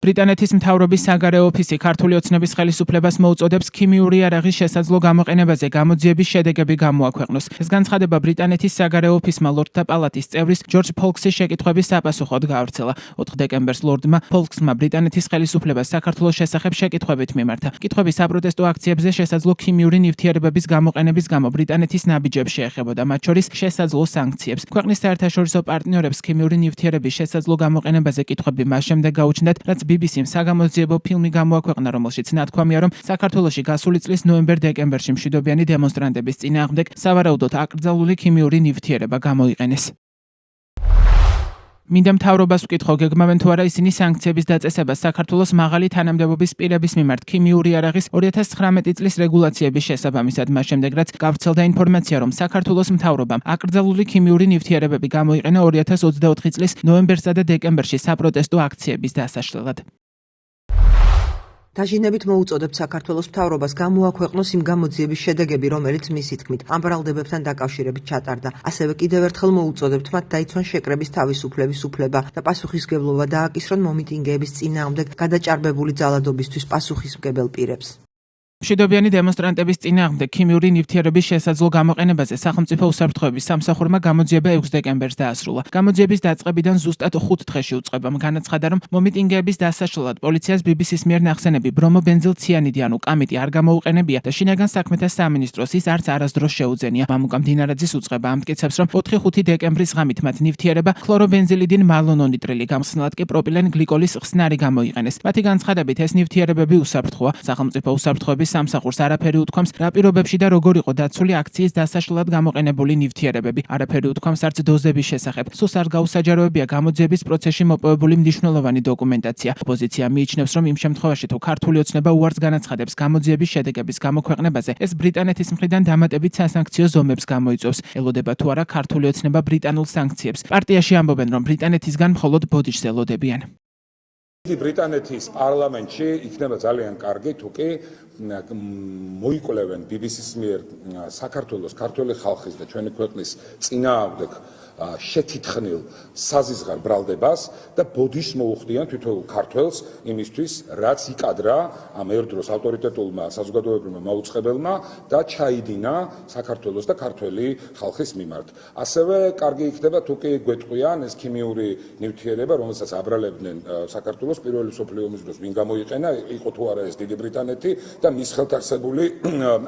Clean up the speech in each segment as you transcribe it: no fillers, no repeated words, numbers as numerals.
ბრიტანეთის მთავრობის საგარეო ოფისი ქართული ოცნების ხელისუფლებას მოუწოდებს ქიმიური იარაღის შესაძლო გამოყენებაზე გამოძიების შედეგები გამოაქვეყნოს. ეს განცხადება ბრიტანეთის საგარეო ოფისმა ლორდთა პალატის წევრის ჯორჯ ფოლქსის შეკითხვების საპასუხოდ გაავრცელა. 4 დეკემბერს ლორდმა ფოლქსმა ბრიტანეთის ხელისუფლებას საქართველოს შესახებ შეკითხვებით მიმართა. კითხვები საპროტესტო აქციებზე შესაძლო ქიმიური ნივთიერებების გამოყენების გამო ბრიტანეთის ნაბიჯებს შეეხებოდა, მათ შორის შესაძლო სანქციებს. ქვეყნის საერთაშორისო პარტნიორებს ქიმიური ნივთიერების შესაძლო გამოყენებაზე კითხვები მას შემდეგ გაუჩნდათ, რაც BBC-მ საგამოძიებო ფილმი გამოაქვეყნა, რომელშიც ნათქვამია, რომ საქართველოში გასული წლის ნოემბერ-დეკემბერში მშვიდობიანი დემონსტრანტების წინააღმდეგ სავარაუდოდ აკრძალული ქიმიური ნივთიერება გამოიყენეს. მინდა მთავრობას ვკითხო, გეგმავენ თუ არა ისინი სანქციების დაწესებას საქართველოს მაღალი თანამდებობის პირების მიმართ ქიმიური იარაღის 2019 წლის რეგულაციების შესაბამისად, მას შემდეგ რაც გავრცელდა ინფორმაცია, რომ საქართველოს მთავრობამ აკრძალული ქიმიური ნივთიერებები გამოიყენა 2024 წლის ნოემბერსა და დეკემბერში საპროტესტო აქციების დასაშლელად. დაჟინებით მოუწოდებთ საქართველოს მთავრობას გამოაქვეყნოს იმ გამოძიების შედეგები, რომელიც მისი თქმით ამ ბრალდებებთან დაკავშირებით ჩატარდა. ასევე კიდევ ერთხელ მოუწოდებთ მათ დაიცვან შეკრების თავისუფლების უფლება და პასუხისმგებლობა დააკისრონ მომიტინგეების წინააღმდეგ გადაჭარბებული ძალადობისთვის პასუხისმგებელ პირებს. მშვიდობიანი დემონსტრანტების წინააღმდეგ ქიმიური ნივთიერების შესაძლო გამოყენებაზე სახელმწიფო უსაფრთხოების სამსახურმა გამოძიება 6 დეკემბერს დაასრულა. გამოძიების დაწყებიდან ზუსტად 5 დღეში უწყებამ განაცხადა, რომ მომიტინგეების დასაშლელად პოლიციას BBC-ს მიერ ნახსენები ბრომობენზილციანიდი ანუ კამიტი არ გამოუყენებია და შინაგან საქმეთა სამინისტროს ის არც არასდროს შეუძენია. მამუკა მდინარაძის უწყება ამტკიცებს, რომ 4-5 დეკემბრის ღამით მათ ნივთიერება ქლორობენზილიდინ მალონონიტრილი, გამხსნელად კი პროპილენ გლიკოლის ხსნარი გამოიყენეს. მათი განცხადებით ეს ნივთიერებები უსაფრთხოა. სახელმწიფო უსაფრთხოების სამსახურს არაფერი უთქვამს, რა პირობებში და როგორ იყო დაცული აქციის დასაშლელად გამოყენებული ნივთიერებები. არაფერი უთქვამს არც დოზების შესახებ. სულს არ გაუსაჯაროებია გამოძიების პროცესში მოპოვებული მნიშვნელოვანი დოკუმენტაცია. ოპოზიცია მიიჩნევს, რომ იმ შემთხვევაში თუ ქართული ოცნება უარს განაცხადებს გამოძიების შედეგების გამოქვეყნებაზე, ეს ბრიტანეთის მხრიდან დამატებით სასანქციო ზომებს გამოიწვევს. ელოდება თუ არა ქართული ოცნება ბრიტანულ სანქციებს. პარტიაში ამბობენ, რომ ბრიტანეთისგან მხოლოდ ბოდიშს ელოდებიან. ბრიტანეთის პარლამენტში იქნება ძალიან კარგი, თუ კი მოიკვლევენ BBC-ს მიერ საქართველოს ქართული ხალხის და ჩვენი ქვეყნის წინააღმდეგ შეთითხნილ საზიზღარ ბრალდებას და ბოდიშს მოუხდიან თვითონ ქართველს იმისთვის, რაც იკადრა ამ ერთდროს ავტორიტეტულმა საზოგადოებრივმა მაუწყებელმა და ჩაიდინა საქართველოს და ქართველი ხალხის მიმართ. ასევე კარგი იქნება, თუ კი გვეტყვიან ეს ქიმიური ნივთიერება, რომელსაც აბრალებდნენ საქართველოს პირველი მსოფლიო ომის დროს, ვინ გამოიყენა, იყო თუ არა ეს დიდი ბრიტანეთი და მის ხელთ არსებული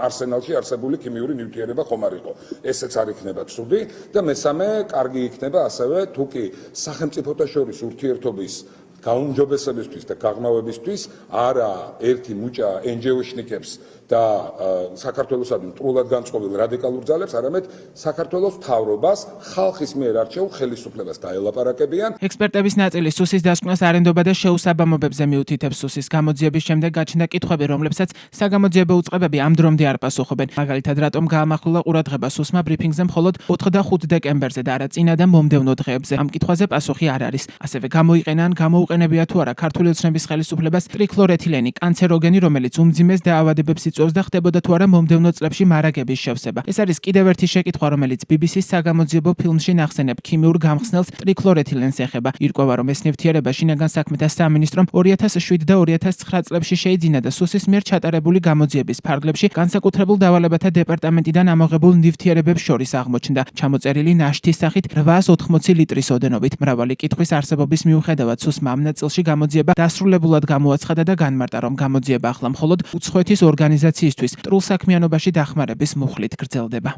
არსენალში არსებული ქიმიური ნივთიერება ხომ არ იყო. ესეც არ იქნება ცუდი და მესამე კარგი იქნება ასევე თუ კი სახელმწიფოთა შორის ურთიერთობის გაუმჯობესებისთვის და გაღრმავებისთვის არა ერთი მუჭა NGO-შნიკებს და საქართველოსადმი მტრულად განწყობილ რადიკალურ ძალებს, არამედ საქართველოს მთავრობას ხალხის მიერ არჩეულ ხელისუფლებას დაელაპარაკებიან. ექსპერტების ნაწილი სუსის დასკვნას არ ენდობა და შეუსაბამობებზე მიუთითებს სუსის გამოძიების შემდეგ გაჩნდა კითხვები, რომლებსაც საგამოძიებო უწყებები ამ დრომდე არ პასუხობენ. მაგალითად, რატომ გაამახვილა ყურადღება სუსმა ბრიფინგზე მხოლოდ 4 და 5 დეკემბერზე და არა წინა და მომდევნო დღეებზე. ამ კითხვაზე პასუხი არ არის. ასევე გამოიყენა ან გამოუყენებია თუ არა ქართული ოცნების ხელისუფლებას ტრიქლორეთილენი, კანცეროგენი, რომელიც უმძიმეს დაავადებებს იწვევს და ხდებოდა თუ არა მომდევნო წლებში მარაგების შევსება. ეს არის კიდევ ერთი შეკითხვა, რომელიც BBC-ს საგამოძიებო ფილმში ნახსენებ ქიმიურ გამხსნელს ტრიქლორეთილენს ეხება. ირკვევა, რომ ეს ნივთიერება შინაგან საქმეთა სამინისტრომ 2007 და 2009 წლებში შეიძინა და სუსის მიერ ჩატარებული გამოძიების ფარგლებში განსაკუთრებულ დავალებათა დეპარტამენტიდან ამოღებულ ნივთიერებებს შორის აღმოჩნდა ჩამოწერილი ნაშთის სახით 880 ლიტრის ოდენობით. მრავალი კითხვის არსებობის მიუხედავად სუსმა ამ ნაწილში გამოძიება დასრულებულად გამოაცხადა და განმარტა, რომ გამოძიება ახლა მხოლოდ უცხოეთის ორგანიზაციისთვის ტრულ საქმიანობაში დახმარების მუხლით გრძელდება.